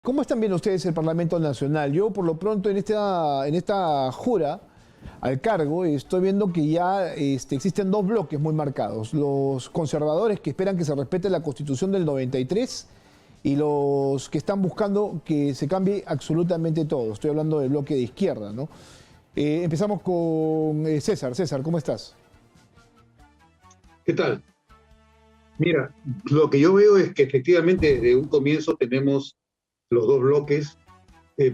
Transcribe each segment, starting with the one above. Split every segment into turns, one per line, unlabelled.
¿Cómo están viendo ustedes el Parlamento Nacional? Yo, por lo pronto, en esta jura al cargo, estoy viendo que ya existen dos bloques muy marcados. Los conservadores que esperan que se respete la Constitución del 93 y los que están buscando que se cambie absolutamente todo. Estoy hablando del bloque de izquierda, ¿no? Empezamos con César. César, ¿cómo estás?
¿Qué tal? Mira, lo que yo veo es que efectivamente desde un comienzo tenemos los dos bloques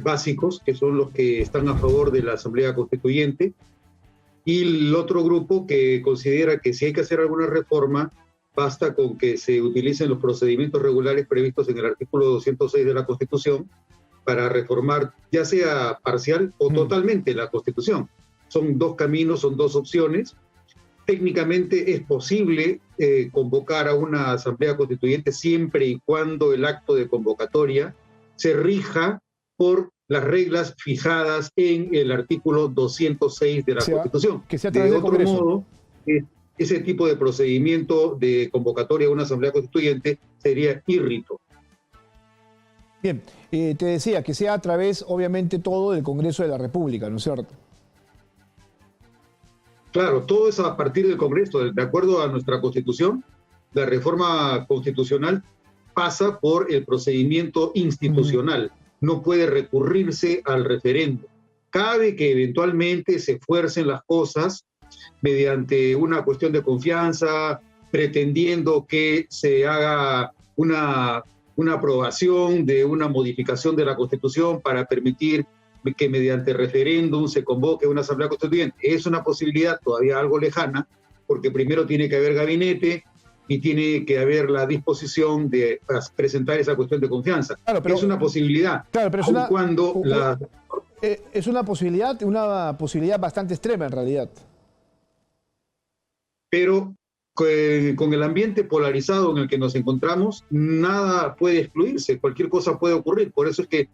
básicos, que son los que están a favor de la Asamblea Constituyente, y el otro grupo que considera que si hay que hacer alguna reforma, basta con que se utilicen los procedimientos regulares previstos en el artículo 206 de la Constitución para reformar, ya sea parcial o totalmente, la Constitución. Son dos caminos, son dos opciones. Técnicamente es posible convocar a una Asamblea Constituyente siempre y cuando el acto de convocatoria se rija por las reglas fijadas en el artículo 206 de la Constitución.
Que sea a través del Congreso.
De otro modo, ese tipo de procedimiento de convocatoria a una Asamblea Constituyente sería irrito.
Bien, te decía que sea a través, obviamente, todo del Congreso de la República, ¿no es cierto?
Claro, todo es a partir del Congreso. De acuerdo a nuestra Constitución, la reforma constitucional pasa por el procedimiento institucional. No puede recurrirse al referéndum. Cabe que eventualmente se fuercen las cosas mediante una cuestión de confianza, pretendiendo que se haga una aprobación de una modificación de la Constitución para permitir que mediante referéndum se convoque una Asamblea Constituyente. Es una posibilidad todavía algo lejana, porque primero tiene que haber gabinete y tiene que haber la disposición de presentar esa cuestión de confianza. Claro, pero, es una posibilidad.
Claro, pero es una posibilidad bastante extrema en realidad.
Pero con el ambiente polarizado en el que nos encontramos, nada puede excluirse, cualquier cosa puede ocurrir. Por eso es que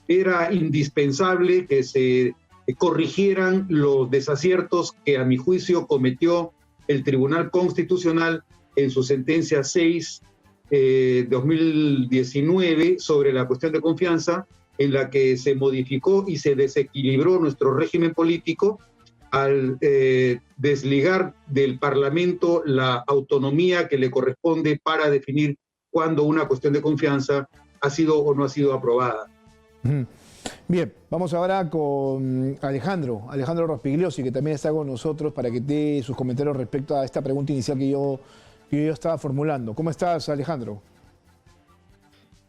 era indispensable que se corrigieran los desaciertos que a mi juicio cometió el Tribunal Constitucional en su sentencia 6/2019 sobre la cuestión de confianza, en la que se modificó y se desequilibró nuestro régimen político al desligar del Parlamento la autonomía que le corresponde para definir cuándo una cuestión de confianza ha sido o no ha sido aprobada.
Bien, vamos ahora con Alejandro Rospigliosi, que también está con nosotros para que dé sus comentarios respecto a esta pregunta inicial que yo estaba formulando. ¿Cómo estás, Alejandro?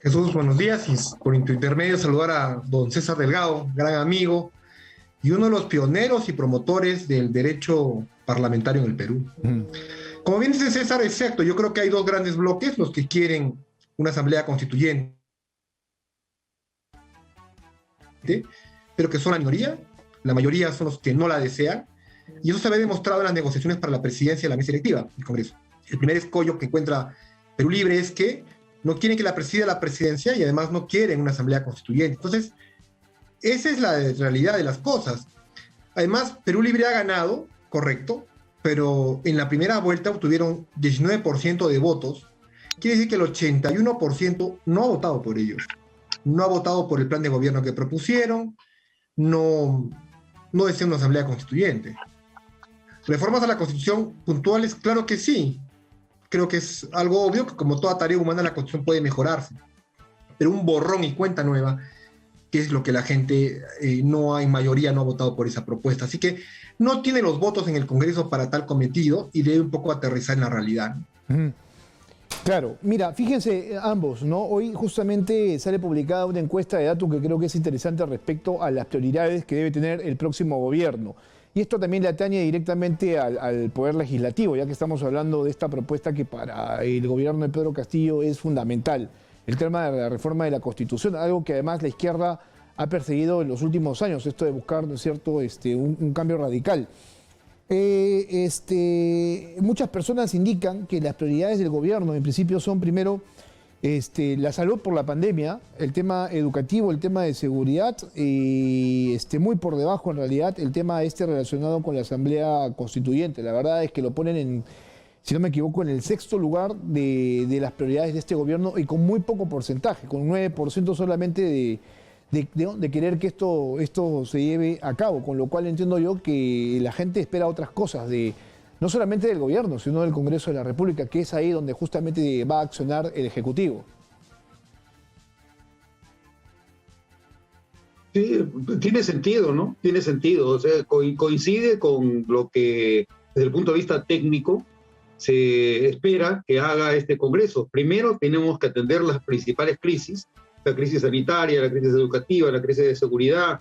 Jesús, buenos días, y por tu intermedio saludar a don César Delgado, gran amigo y uno de los pioneros y promotores del derecho parlamentario en el Perú. Como bien dice César, es cierto, yo creo que hay dos grandes bloques, los que quieren una asamblea constituyente, pero que son la mayoría son los que no la desean, y eso se ve demostrado en las negociaciones para la presidencia de la mesa directiva del Congreso. El primer escollo que encuentra Perú Libre es que no quieren que la presida la presidencia y además no quieren una asamblea constituyente. Entonces, esa es la realidad de las cosas. Además, Perú Libre ha ganado, correcto, pero en la primera vuelta obtuvieron 19% de votos. Quiere decir que el 81% no ha votado por ellos. No ha votado por el plan de gobierno que propusieron, no desea una asamblea constituyente. ¿Reformas a la Constitución puntuales? Claro que sí. Creo que es algo obvio que, como toda tarea humana, la Constitución puede mejorarse. Pero un borrón y cuenta nueva, que es lo que la gente en mayoría no ha votado por esa propuesta. Así que no tiene los votos en el Congreso para tal cometido y debe un poco aterrizar en la realidad.
Claro, mira, fíjense ambos, ¿no? Hoy justamente sale publicada una encuesta de datos que creo que es interesante respecto a las prioridades que debe tener el próximo gobierno. Y esto también le atañe directamente al Poder Legislativo, ya que estamos hablando de esta propuesta que para el gobierno de Pedro Castillo es fundamental. El tema de la reforma de la Constitución, algo que además la izquierda ha perseguido en los últimos años, esto de buscar, ¿no es cierto?, un cambio radical. Muchas personas indican que las prioridades del gobierno en principio son primero la salud por la pandemia, el tema educativo, el tema de seguridad y muy por debajo en realidad el tema relacionado con la Asamblea Constituyente. La verdad es que lo ponen en si no me equivoco, en el sexto lugar de las prioridades de este gobierno y con muy poco porcentaje, con 9% solamente de querer que esto se lleve a cabo, con lo cual entiendo yo que la gente espera otras cosas, no solamente del gobierno, sino del Congreso de la República, que es ahí donde justamente va a accionar el Ejecutivo.
Sí, tiene sentido, ¿no? Tiene sentido. O sea, coincide con lo que, desde el punto de vista técnico, se espera que haga este Congreso. Primero, tenemos que atender las principales crisis, la crisis sanitaria, la crisis educativa, la crisis de seguridad,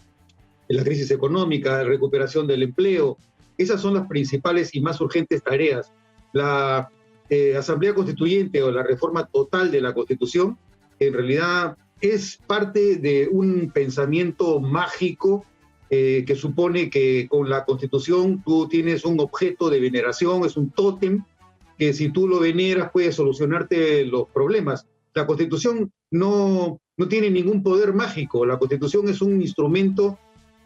la crisis económica, la recuperación del empleo. Esas son las principales y más urgentes tareas. La Asamblea Constituyente o la reforma total de la Constitución, en realidad es parte de un pensamiento mágico que supone que con la Constitución tú tienes un objeto de veneración, es un tótem que si tú lo veneras puede solucionarte los problemas. La Constitución no tiene ningún poder mágico, la Constitución es un instrumento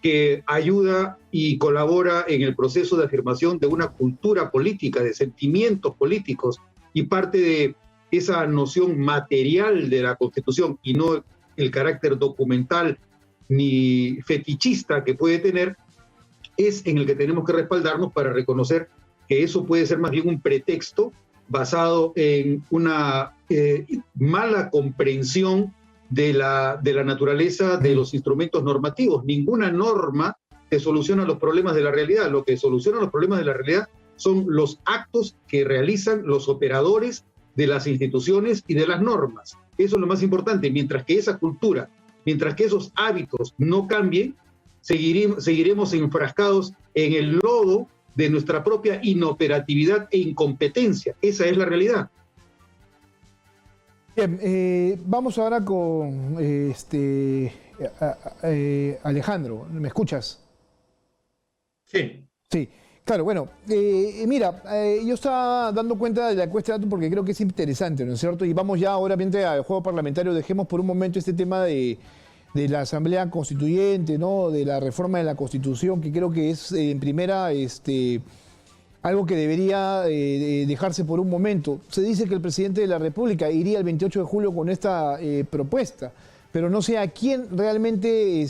que ayuda y colabora en el proceso de afirmación de una cultura política, de sentimientos políticos, y parte de esa noción material de la Constitución y no el carácter documental ni fetichista que puede tener, es en el que tenemos que respaldarnos para reconocer que eso puede ser más bien un pretexto basado en una mala comprensión de la naturaleza de los instrumentos normativos. Ninguna norma te soluciona los problemas de la realidad. Lo que soluciona los problemas de la realidad son los actos que realizan los operadores de las instituciones y de las normas. Eso es lo más importante. Mientras que esa cultura, mientras que esos hábitos no cambien, seguiremos enfrascados en el lodo de nuestra propia inoperatividad e incompetencia. Esa es la realidad.
Bien, vamos ahora con Alejandro. ¿Me escuchas?
Sí.
Sí, claro, bueno, mira, yo estaba dando cuenta de la encuesta de datos porque creo que es interesante, ¿no es cierto? Y vamos ya, obviamente, al juego parlamentario. Dejemos por un momento este tema de la Asamblea Constituyente, ¿no? De la reforma de la Constitución, que creo que es en primera algo que debería dejarse por un momento. Se dice que el presidente de la República iría el 28 de julio con esta propuesta, pero no sé a quién realmente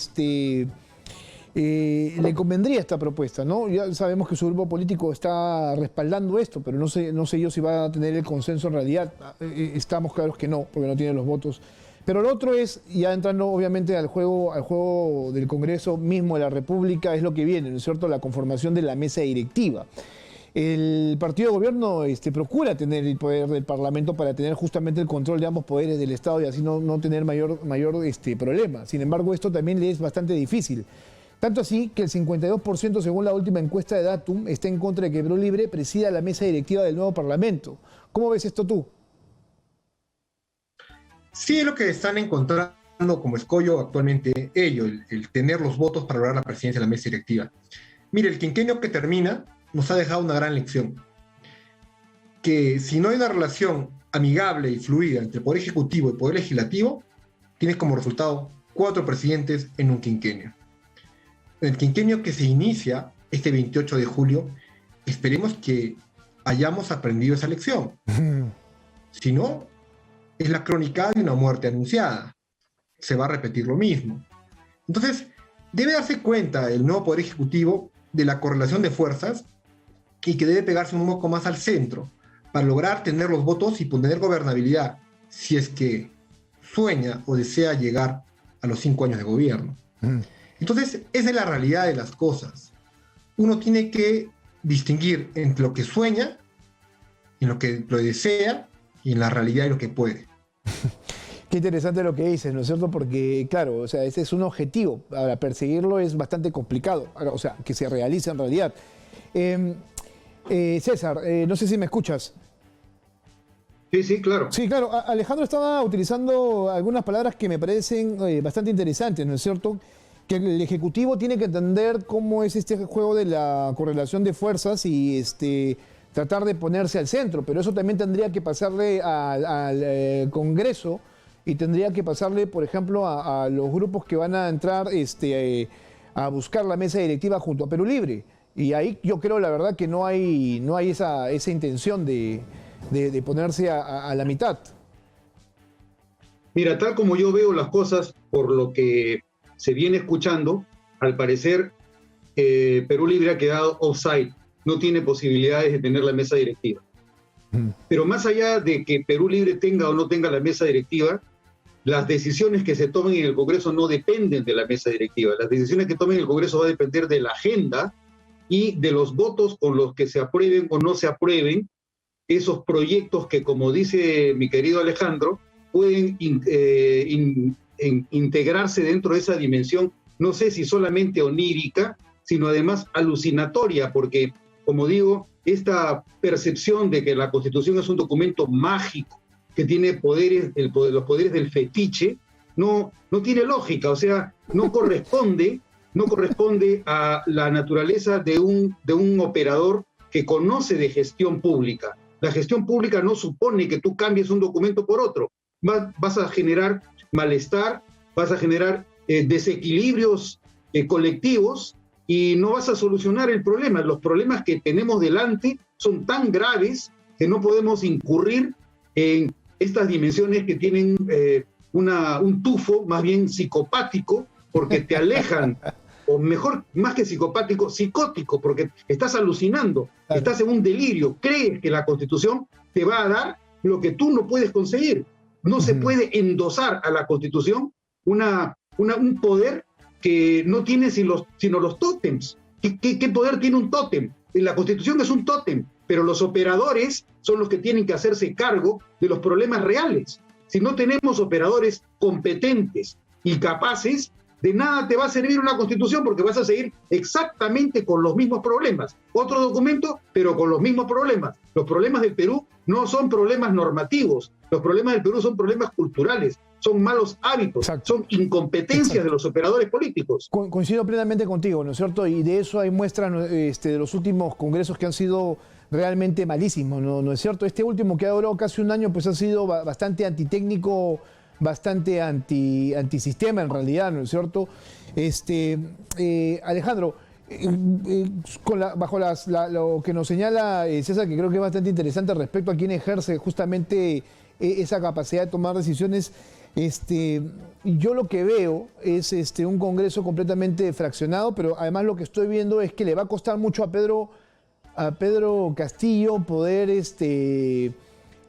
le convendría esta propuesta, ¿no? Ya sabemos que su grupo político está respaldando esto, pero no sé yo si va a tener el consenso en realidad. Estamos claros que no, porque no tiene los votos. Pero lo otro es, ya entrando obviamente al juego del Congreso mismo de la República, es lo que viene, ¿no es cierto?, la conformación de la mesa directiva. El partido de gobierno procura tener el poder del Parlamento para tener justamente el control de ambos poderes del Estado y así no tener mayor problema. Sin embargo, esto también le es bastante difícil. Tanto así que el 52%, según la última encuesta de Datum, está en contra de que Perú Libre presida la mesa directiva del nuevo Parlamento. ¿Cómo ves esto tú?
Sí, es lo que están encontrando como escollo actualmente ellos, el tener los votos para lograr la presidencia de la mesa directiva. Mire, el quinquenio que termina nos ha dejado una gran lección. Que si no hay una relación amigable y fluida entre el Poder Ejecutivo y el Poder Legislativo, tienes como resultado 4 presidentes en un quinquenio. En el quinquenio que se inicia este 28 de julio, esperemos que hayamos aprendido esa lección. Si no, es la crónica de una muerte anunciada. Se va a repetir lo mismo. Entonces, debe darse cuenta el nuevo Poder Ejecutivo de la correlación de fuerzas y que debe pegarse un poco más al centro para lograr tener los votos y tener gobernabilidad si es que sueña o desea llegar a los 5 años de gobierno. Entonces, esa es la realidad de las cosas. Uno tiene que distinguir entre lo que sueña, en lo que lo desea y en la realidad de lo que puede.
Qué interesante lo que dices, ¿no es cierto? Porque, claro, o sea, ese es un objetivo. Ahora, perseguirlo es bastante complicado. O sea, que se realice en realidad. César, no sé si me escuchas.
Sí, claro.
Sí, claro. Alejandro estaba utilizando algunas palabras que me parecen bastante interesantes, ¿no es cierto? Que el Ejecutivo tiene que entender cómo es este juego de la correlación de fuerzas y tratar de ponerse al centro, pero eso también tendría que pasarle al Congreso y tendría que pasarle, por ejemplo, a los grupos que van a entrar a buscar la mesa directiva junto a Perú Libre. Y ahí yo creo, la verdad, que no hay esa intención de ponerse a la mitad.
Mira, tal como yo veo las cosas, por lo que se viene escuchando, al parecer Perú Libre ha quedado offside, no tiene posibilidades de tener la mesa directiva. Pero más allá de que Perú Libre tenga o no tenga la mesa directiva, las decisiones que se tomen en el Congreso no dependen de la mesa directiva. Las decisiones que tomen en el Congreso va a depender de la agenda y de los votos con los que se aprueben o no se aprueben esos proyectos que, como dice mi querido Alejandro, pueden integrarse dentro de esa dimensión, no sé si solamente onírica, sino además alucinatoria, porque, como digo, esta percepción de que la Constitución es un documento mágico, que tiene poderes, los poderes del fetiche, no tiene lógica, o sea, no corresponde a la naturaleza de un operador que conoce de gestión pública. La gestión pública no supone que tú cambies un documento por otro. Vas a generar malestar, vas a generar desequilibrios colectivos y no vas a solucionar el problema. Los problemas que tenemos delante son tan graves que no podemos incurrir en estas dimensiones que tienen un tufo más bien psicopático, porque te alejan, o mejor, más que psicopático, psicótico, porque estás alucinando, estás en un delirio, crees que la Constitución te va a dar lo que tú no puedes conseguir. No se puede endosar a la Constitución un poder que no tiene sino los tótems. ¿Qué poder tiene un tótem? La Constitución es un tótem, pero los operadores son los que tienen que hacerse cargo de los problemas reales. Si no tenemos operadores competentes y capaces, de nada te va a servir una Constitución, porque vas a seguir exactamente con los mismos problemas. Otro documento, pero con los mismos problemas. Los problemas del Perú no son problemas normativos, los problemas del Perú son problemas culturales, son malos hábitos, son incompetencias de los operadores políticos.
Coincido plenamente contigo, ¿no es cierto? Y de eso hay muestras de los últimos congresos que han sido realmente malísimos, ¿no es cierto? Este último, que ha durado casi un año, pues ha sido bastante antitécnico, bastante antisistema en realidad, ¿no es cierto? Alejandro, bajo lo que nos señala César, que creo que es bastante interesante respecto a quién ejerce justamente esa capacidad de tomar decisiones, yo lo que veo es un Congreso completamente fraccionado, pero además lo que estoy viendo es que le va a costar mucho a Pedro Castillo poder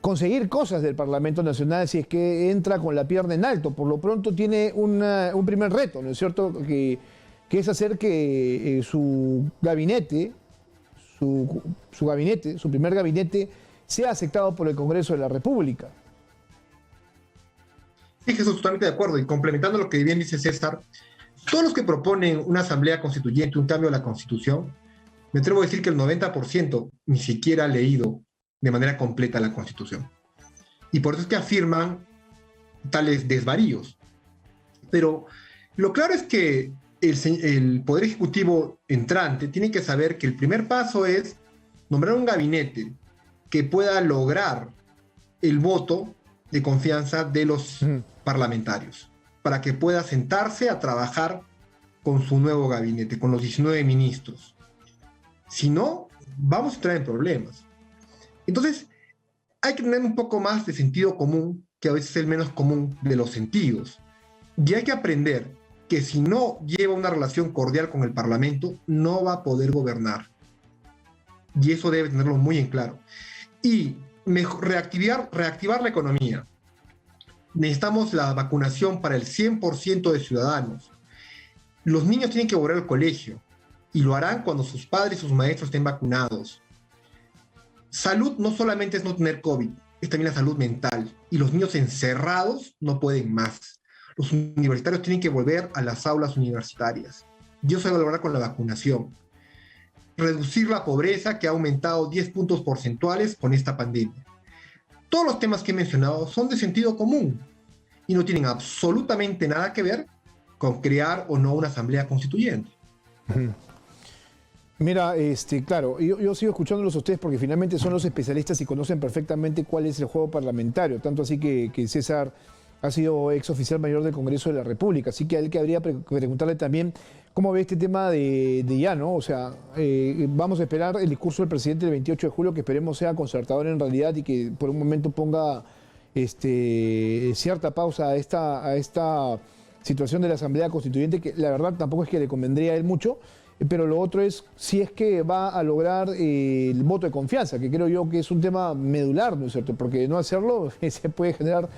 conseguir cosas del Parlamento Nacional si es que entra con la pierna en alto. Por lo pronto tiene un primer reto, ¿no es cierto?, que es hacer que su gabinete, su primer gabinete, sea aceptado por el Congreso de la República.
Sí, Jesús, totalmente de acuerdo. Y complementando lo que bien dice César, todos los que proponen una asamblea constituyente, un cambio a la Constitución, me atrevo a decir que el 90% ni siquiera ha leído de manera completa la Constitución. Y por eso es que afirman tales desvaríos. Pero lo claro es que el Poder Ejecutivo entrante tiene que saber que el primer paso es nombrar un gabinete que pueda lograr el voto de confianza de los parlamentarios, para que pueda sentarse a trabajar con su nuevo gabinete, con los 19 ministros. Si no, vamos a entrar en problemas. Entonces, hay que tener un poco más de sentido común, que a veces es el menos común de los sentidos. Y hay que aprender que si no lleva una relación cordial con el Parlamento, no va a poder gobernar. Y eso debe tenerlo muy en claro. Y reactivar la economía. Necesitamos la vacunación para el 100% de ciudadanos. Los niños tienen que volver al colegio y lo harán cuando sus padres y sus maestros estén vacunados. Salud no solamente es no tener COVID, es también la salud mental. Y los niños encerrados no pueden más. Los universitarios tienen que volver a las aulas universitarias. Y eso se va a lograr con la vacunación. Reducir la pobreza, que ha aumentado 10 puntos porcentuales con esta pandemia. Todos los temas que he mencionado son de sentido común y no tienen absolutamente nada que ver con crear o no una asamblea constituyente.
Mira, claro, yo sigo escuchándolos a ustedes porque finalmente son los especialistas y conocen perfectamente cuál es el juego parlamentario, tanto así que César ha sido ex oficial mayor del Congreso de la República, así que a él que habría que preguntarle también cómo ve este tema de ya, ¿no? O sea, vamos a esperar el discurso del presidente el 28 de julio, que esperemos sea concertador en realidad y que por un momento ponga cierta pausa a esta situación de la Asamblea Constituyente, que la verdad tampoco es que le convendría a él mucho, pero lo otro es si es que va a lograr el voto de confianza, que creo yo que es un tema medular, ¿no es cierto? Porque no hacerlo se puede generar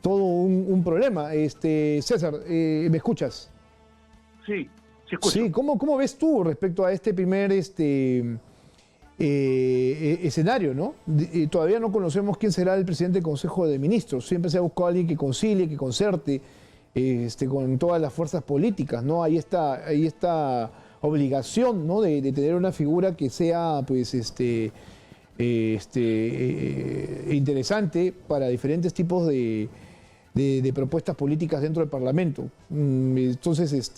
todo un problema. César, ¿me escuchas?
Sí, sí escucho.
Sí, ¿cómo ves tú respecto a este primer escenario, ¿no? Todavía no conocemos quién será el presidente del Consejo de Ministros. Siempre se ha buscado a alguien que concilie, que concerte con todas las fuerzas políticas, ¿no? Hay esta obligación, ¿no? de tener una figura que sea, pues, interesante para diferentes tipos de propuestas políticas dentro del Parlamento. Entonces,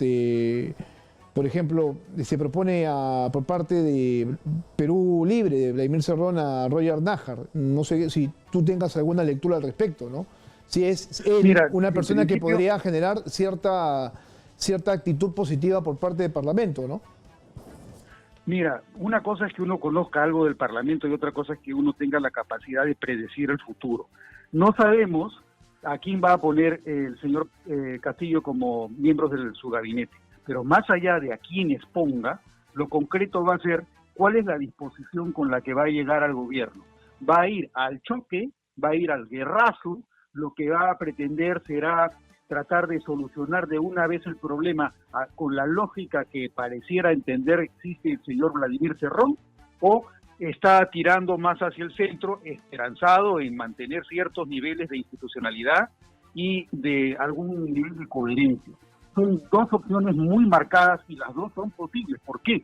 por ejemplo, se propone por parte de Perú Libre, de Vladimir Cerrón, a Roger Nájar. No sé si tú tengas alguna lectura al respecto, ¿no? Si es él,
Mira,
una persona que
principio,
podría generar cierta actitud positiva por parte del Parlamento, ¿no?
Mira, una cosa es que uno conozca algo del Parlamento y otra cosa es que uno tenga la capacidad de predecir el futuro. No sabemos a quién va a poner el señor Castillo como miembros de su gabinete, pero más allá de a quiénes ponga, lo concreto va a ser cuál es la disposición con la que va a llegar al gobierno. ¿Va a ir al choque? ¿Va a ir al guerrazo? Lo que va a pretender será tratar de solucionar de una vez el problema con la lógica que pareciera entender existe el señor Vladimir Cerrón, o está tirando más hacia el centro, esperanzado en mantener ciertos niveles de institucionalidad y de algún nivel de coherencia. Son dos opciones muy marcadas y las dos son posibles. ¿Por qué?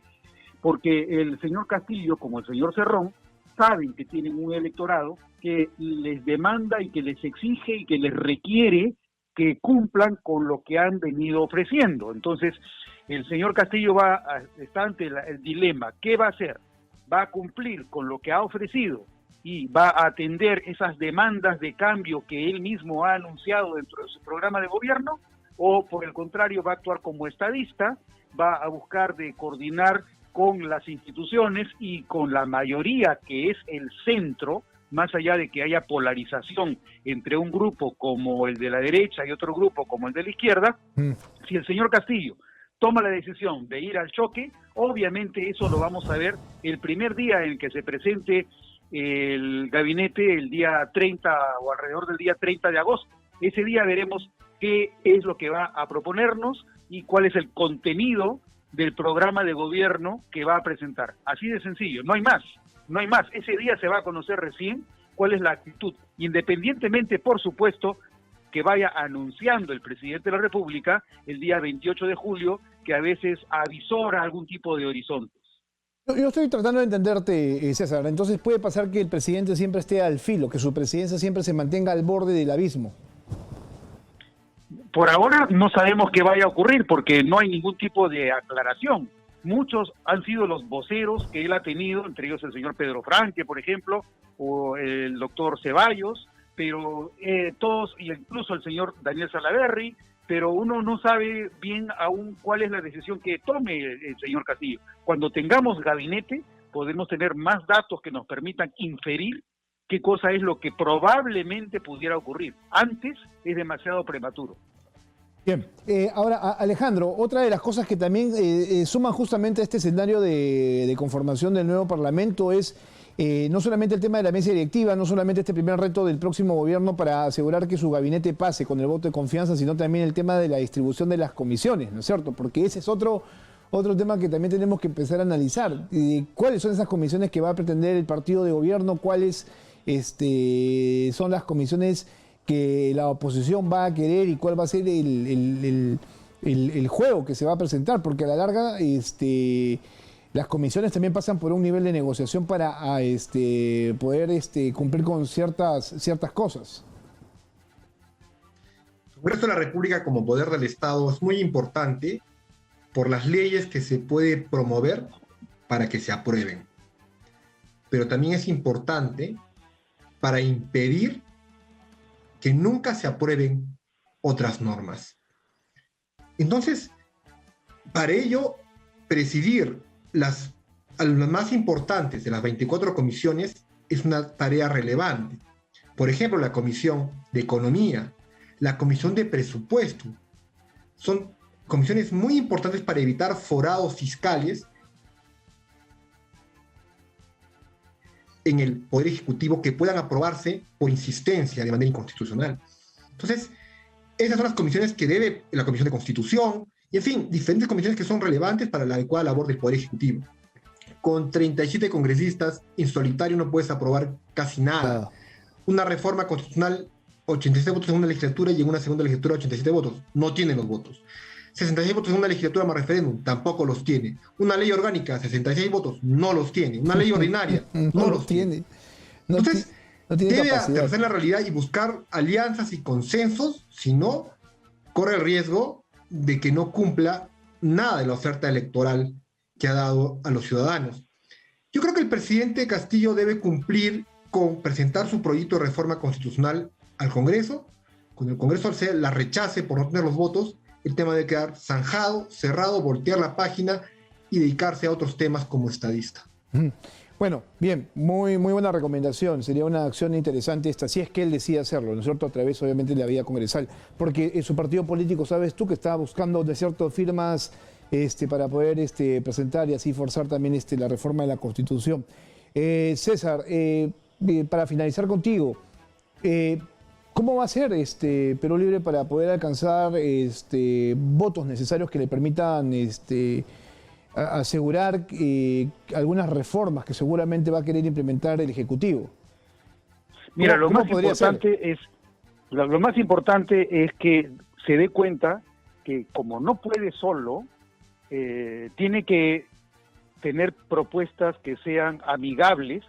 Porque el señor Castillo, como el señor Cerrón, saben que tienen un electorado que les demanda y que les exige y que les requiere que cumplan con lo que han venido ofreciendo. Entonces, el señor Castillo está ante el dilema. ¿Qué va a hacer? ¿Va a cumplir con lo que ha ofrecido y va a atender esas demandas de cambio que él mismo ha anunciado dentro de su programa de gobierno? ¿O, por el contrario, va a actuar como estadista, va a buscar de coordinar con las instituciones y con la mayoría, que es el centro, más allá de que haya polarización entre un grupo como el de la derecha y otro grupo como el de la izquierda? Si el señor Castillo toma la decisión de ir al choque, obviamente eso lo vamos a ver el primer día en que se presente el gabinete, el día 30 o alrededor del día 30 de agosto. Ese día veremos qué es lo que va a proponernos y cuál es el contenido del programa de gobierno que va a presentar. Así de sencillo, no hay más. No hay más. Ese día se va a conocer recién cuál es la actitud, independientemente, por supuesto, que vaya anunciando el presidente de la República el día 28 de julio, que a veces avisora algún tipo de horizontes.
Yo estoy tratando de entenderte, César. Entonces puede pasar que el presidente siempre esté al filo, que su presidencia siempre se mantenga al borde del abismo.
Por ahora no sabemos qué vaya a ocurrir porque no hay ningún tipo de aclaración. Muchos han sido los voceros que él ha tenido, entre ellos el señor Pedro Franque, por ejemplo, o el doctor Ceballos, pero todos, y incluso el señor Daniel Salaverry, pero uno no sabe bien aún cuál es la decisión que tome el señor Castillo. Cuando tengamos gabinete, podemos tener más datos que nos permitan inferir qué cosa es lo que probablemente pudiera ocurrir. Antes es demasiado prematuro.
Bien, ahora Alejandro, otra de las cosas que también suman justamente a este escenario de conformación del nuevo Parlamento es no solamente el tema de la mesa directiva, no solamente este primer reto del próximo gobierno para asegurar que su gabinete pase con el voto de confianza, sino también el tema de la distribución de las comisiones, ¿no es cierto? Porque ese es otro tema que también tenemos que empezar a analizar. ¿Cuáles son esas comisiones que va a pretender el partido de gobierno? ¿Cuáles son las comisiones que la oposición va a querer y cuál va a ser el juego que se va a presentar? Porque a la larga las comisiones también pasan por un nivel de negociación para poder cumplir con ciertas cosas.
El Congreso de la República como poder del Estado es muy importante por las leyes que se puede promover para que se aprueben. Pero también es importante para impedir que nunca se aprueben otras normas. Entonces, para ello, presidir las más importantes de las 24 comisiones es una tarea relevante. Por ejemplo, la Comisión de Economía, la Comisión de Presupuesto, son comisiones muy importantes para evitar forados fiscales en el Poder Ejecutivo que puedan aprobarse por insistencia de manera inconstitucional. Entonces, esas son las comisiones que debe la Comisión de Constitución, y en fin, diferentes comisiones que son relevantes para la adecuada labor del Poder Ejecutivo. Con 37 congresistas, en solitario no puedes aprobar casi nada. Una reforma constitucional, 87 votos en una legislatura y en una segunda legislatura 87 votos. No tienen los votos. 66 votos en una legislatura más referéndum, tampoco los tiene. Una ley orgánica, 66 votos, no los tiene. Una ley ordinaria, no los tiene. Entonces, debe aterrizar en la realidad y buscar alianzas y consensos, si no, corre el riesgo de que no cumpla nada de la oferta electoral que ha dado a los ciudadanos. Yo creo que el presidente Castillo debe cumplir con presentar su proyecto de reforma constitucional al Congreso. Cuando el Congreso la rechace por no tener los votos, el tema debe quedar zanjado, cerrado, voltear la página y dedicarse a otros temas como estadista.
Bueno, bien, muy buena recomendación. Sería una acción interesante esta, si es que él decide hacerlo, ¿no es cierto? A través, obviamente, de la vía congresal. Porque en su partido político, sabes tú, que está buscando de ciertas firmas para poder presentar y así forzar también la reforma de la Constitución. César, para finalizar contigo, ¿cómo va a ser Perú Libre para poder alcanzar votos necesarios que le permitan asegurar algunas reformas que seguramente va a querer implementar el Ejecutivo?
Mira, lo más importante es que se dé cuenta que como no puede solo, tiene que tener propuestas que sean amigables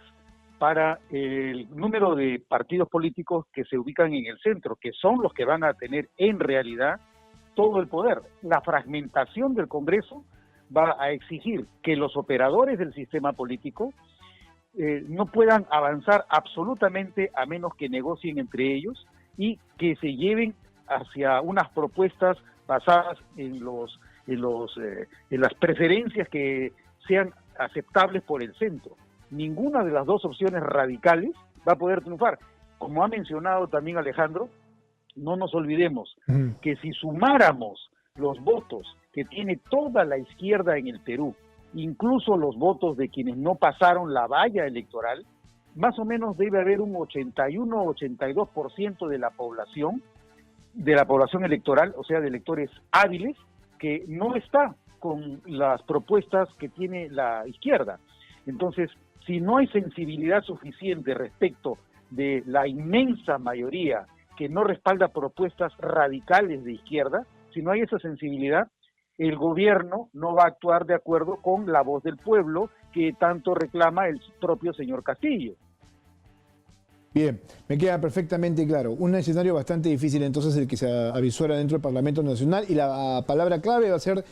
para el número de partidos políticos que se ubican en el centro, que son los que van a tener en realidad todo el poder. La fragmentación del Congreso va a exigir que los operadores del sistema político no puedan avanzar absolutamente a menos que negocien entre ellos y que se lleven hacia unas propuestas basadas en las preferencias que sean aceptables por el centro. Ninguna de las dos opciones radicales va a poder triunfar. Como ha mencionado también Alejandro, no nos olvidemos que si sumáramos los votos que tiene toda la izquierda en el Perú, incluso los votos de quienes no pasaron la valla electoral, más o menos debe haber un 81-82% de la población electoral, o sea, de electores hábiles, que no está con las propuestas que tiene la izquierda. Entonces, si no hay sensibilidad suficiente respecto de la inmensa mayoría que no respalda propuestas radicales de izquierda, si no hay esa sensibilidad, el gobierno no va a actuar de acuerdo con la voz del pueblo que tanto reclama el propio señor Castillo.
Bien, me queda perfectamente claro. Un escenario bastante difícil entonces el que se avisora dentro del Parlamento Nacional, y la palabra clave va a ser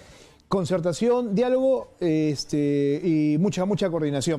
concertación, diálogo y mucha coordinación.